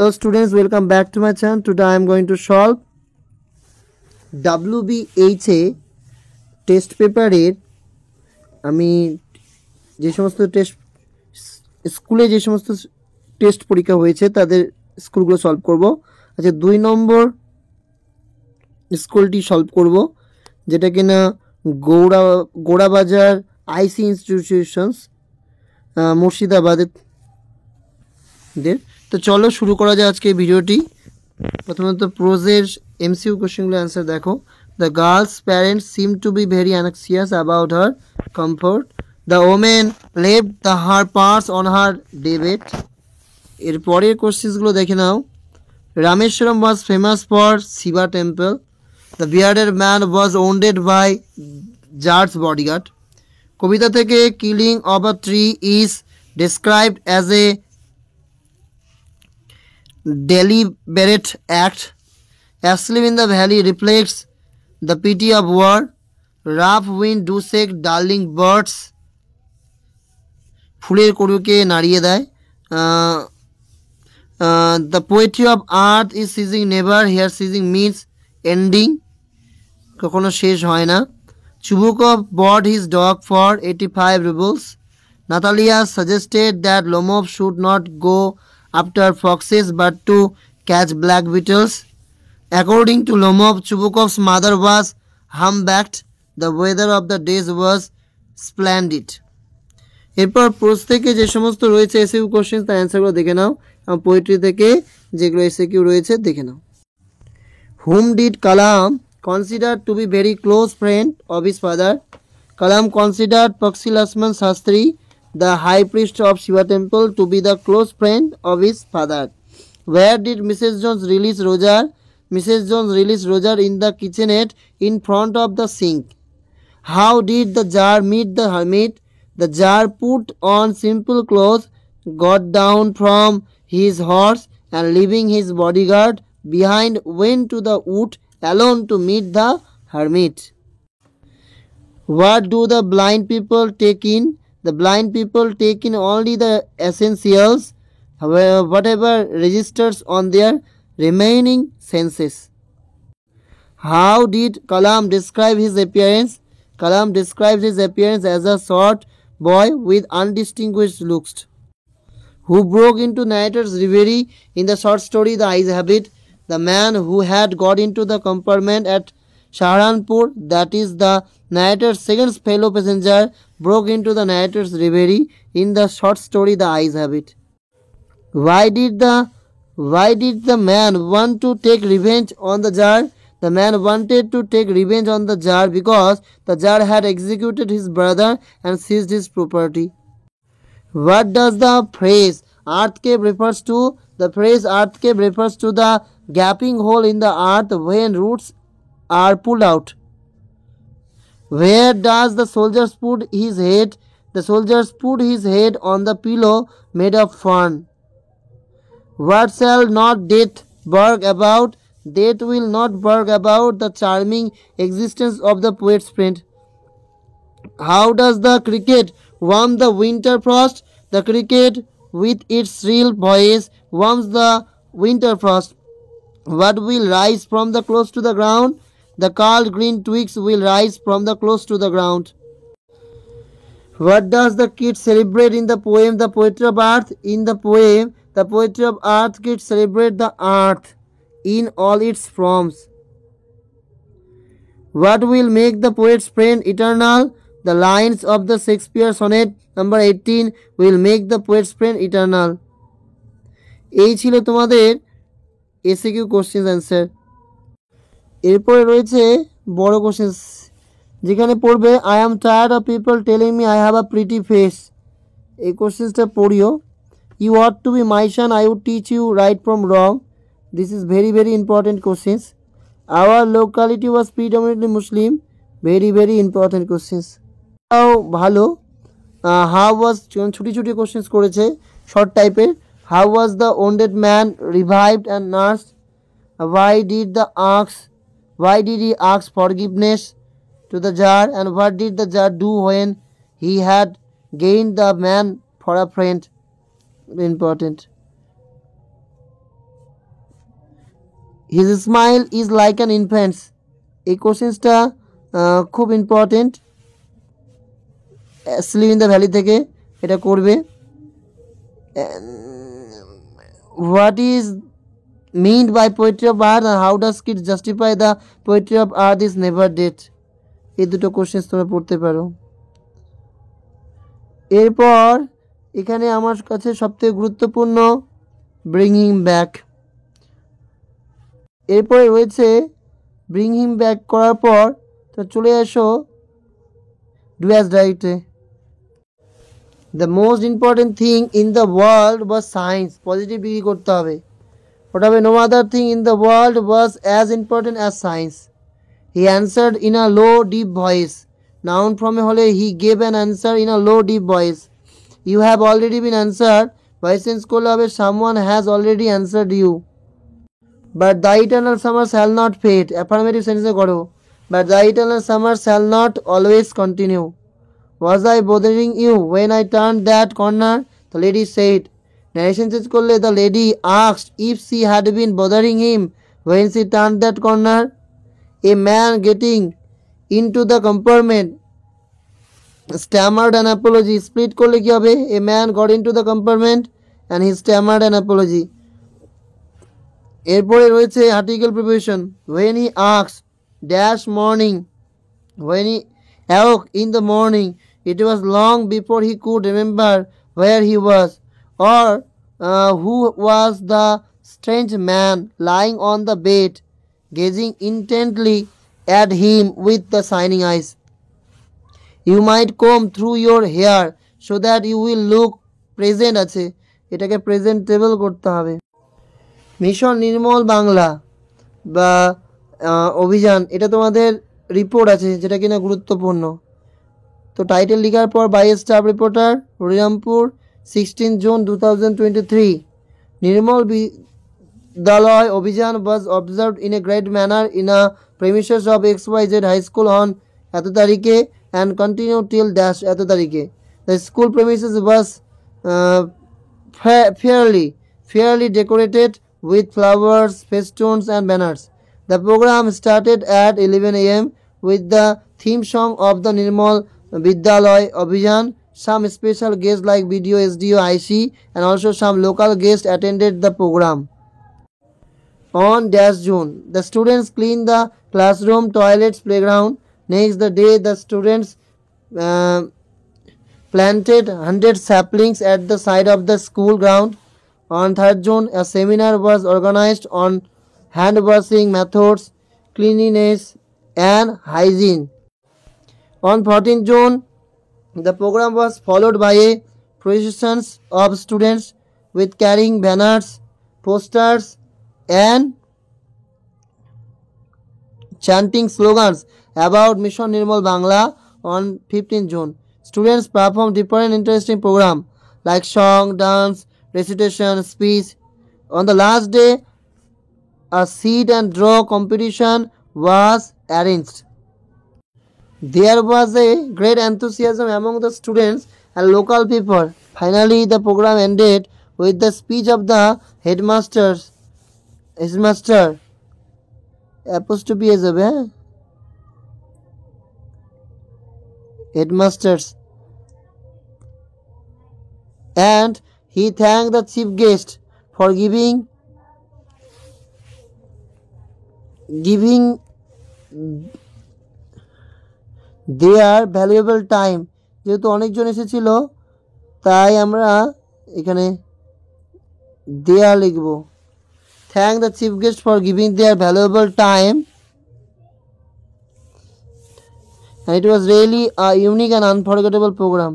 Hello students, welcome back to my channel. Today I am going to solve WBHA test পেপারের আমি যে সমস্ত স্কুলে যে সমস্ত টেস্ট পরীক্ষা হয়েছে তাদের স্কুলগুলো সলভ করব। আচ্ছা, 2 নম্বর স্কুলটি সলভ করব, যেটা কিনা গোড়াবাজার আইসি ইনস্টিটিউশনস মুর্শিদাবাদের। তো চলো শুরু করা যায় আজকে ভিডিওটি। প্রথমত প্রোজের এমসিকিউ কোশ্চেনগুলো অ্যান্সার দেখো। The girl's parents seem to be very anxious about her comfort. The women left the her purse on her debate. এর পরের কোশ্চেনগুলো দেখে নাও। Rameswaram was famous for Shiva temple. The bearded man was wounded by George bodyguard. কবিতা থেকে killing of a tree is described as a deliberate act. Asleep in the valley reflects the pity of war. Rough wind do shake darling birds. ফুলের কুড়ুকে নাড়িয়ে দেয়। The poetry of earth is ceasing never. Here ceasing means ending, কখনো শেষ হয় না। Chubukov bought his dog for 85 rubles. Natalia suggested that Lomov should not go after foxes but to catch black beetles. According to Lomov, Chubukov's mother was humpbacked. The weather of the days was splendid. এরপর pros থেকে যে সমস্ত রয়েছে SQ question তার অ্যান্সারগুলো দেখে নাও, এবং poetry থেকে যেগুলো এসকিউ রয়েছে দেখে নাও। Whom did Kalam consider to be very close friend of his father? Kalam considered Pakshi Lakshman Shastri, the high priest of Shiva temple, to be the close friend of his father. Where did Mrs. Jones release Roger? Mrs. Jones released Roger in the kitchenette in front of the sink. How did the jar meet the hermit? The jar put on simple clothes, got down from his horse, and leaving his bodyguard behind went to the wood alone to meet the hermit. What do the blind people take in? The blind people take in only the essentials, whatever registers on their remaining senses. How did Kalam describe his appearance? Kalam describes his appearance as a short boy with undistinguished looks. Who broke into narrator's reverie in the short story The Ice Habit? The man who had got into the compartment at Saharanpur, that is the narrator's second fellow passenger, broke into the narrator's reverie in the short story The Ice Habit. Why did the man want to take revenge on the jar? The man wanted to take revenge on the jar because the jar had executed his brother and seized his property. What does the phrase earthquake refers to? The phrase earthquake refers to the gaping hole in the earth when roots are pulled out. Where does the soldier put his head? The soldier put his head on the pillow made of fern. What shall not death brag about? Death will not brag about the charming existence of the poet's friend. How does the cricket warm the winter frost? The cricket with its shrill voice warms the winter frost. What will rise from the close to the ground? The curled green twigs will rise from the close to the ground. What does the kid celebrate in the poem The Poetry of Earth? In the poem The Poetry of Earth, kids celebrate the earth in all its forms. What will make the poet's friend eternal? The lines of the Shakespeare sonnet number 18 will make the poet's friend eternal. এই ছিল তোমাদের SQ question answer. এরপরে রয়েছে বড় question, যেখানে পড়বে I am tired of people telling me I have a pretty face. এই কোশ্চেনটা পড়িও। You ought to be my son, I would teach you right from wrong. This is very important questions. Our locality was predominantly Muslim. Very important questions. ভালো how was ছুটি questions করেছে short টাইপের। How was the wounded man revived and nursed? Why did he ask forgiveness to the jar, and what did the jar do when he had gained the man for a friend? Important. His smile is like an infants. এই কোশ্চেন্সটা খুব important, sleep in the valley থেকে এটা করবে। What is meant by poetry of earth and how does kids justify the poetry of earth is never dead? এই দুটো question তোমরা পড়তে পারো। এরপর এখানে আমার কাছে সবথেকে গুরুত্বপূর্ণ ব্রিং হিম ব্যাক। এরপরে রয়েছে ব্রিং হিম ব্যাক করার পর তো চলে আসো ডু অ্যাজ ডাইরেক্টে। The most important thing in the world was science. Positive degree করতে হবে। ওটা হবে no other thing in the world was as important as science. He answered in a low deep voice. Noun ফর্মে হলে he gave an answer in a low deep voice. You have already been answered, voice change করলে হবে someone has already answered you. But the eternal summer shall not fade. Affirmative সেন্টেন্সে করো, but the eternal summer shall not always continue. Was I bothering you when I turned that corner? The lady said. Narration change করলে the lady asked if she had been bothering him when she turned that corner. A man getting into the compartment stammered an apology. Split করলে কি হবে? A man got into the compartment and he stammered an apology. এরপরে রয়েছে article preparation. when he asked dash morning, when he awoke in the morning, it was long before he could remember where he was or who was the strange man lying on the bed, gazing intently at him with the shining eyes. You might comb through your hair so that you will look present আছে, এটাকে presentable করতে হবে। Mission Nirmal Bangla বা অভিযান, এটা তোমাদের report আছে যেটা কিনা গুরুত্বপূর্ণ। তো টাইটেল লেখার পর by staff reporter Harirampur 16 June 2023। Nirmal Vidyalaya Abhiyan was observed in a great manner in a premises of XYZ High School on এত তারিখে and continued till dash এত তারিখে। The school premises was fairly decorated with flowers, festoons and banners. The program started at 11 a.m. with the theme song of the Nirmal Vidyalaya Abhiyan. Some special guests like BDO, SDO, IC and also some local guests attended the program. On dash June, the students cleaned the classroom, toilets, playground. Next the day, the students planted 100 saplings at the side of the school ground. On 3rd June, a seminar was organized on hand washing methods, cleanliness and hygiene. On 14th June, the program was followed by a procession of students with carrying banners, posters and chanting slogans about Mission Nirmal Bangla. On 15th June, students performed different interesting programs like song, dance, recitation, speech. On the last day, a seed and draw competition was arranged. There was a great enthusiasm among the students and local people. Finally, the program ended with the speech of the headmaster. Apostrophe is a headmasters. And he thanked the chief guest for giving their valuable time. যেহেতু অনেকজন এসেছিল তাই আমরা এখানে দেয়ার লিখব। Thank the chief guest for giving their valuable time and it was really a unique and unforgettable program.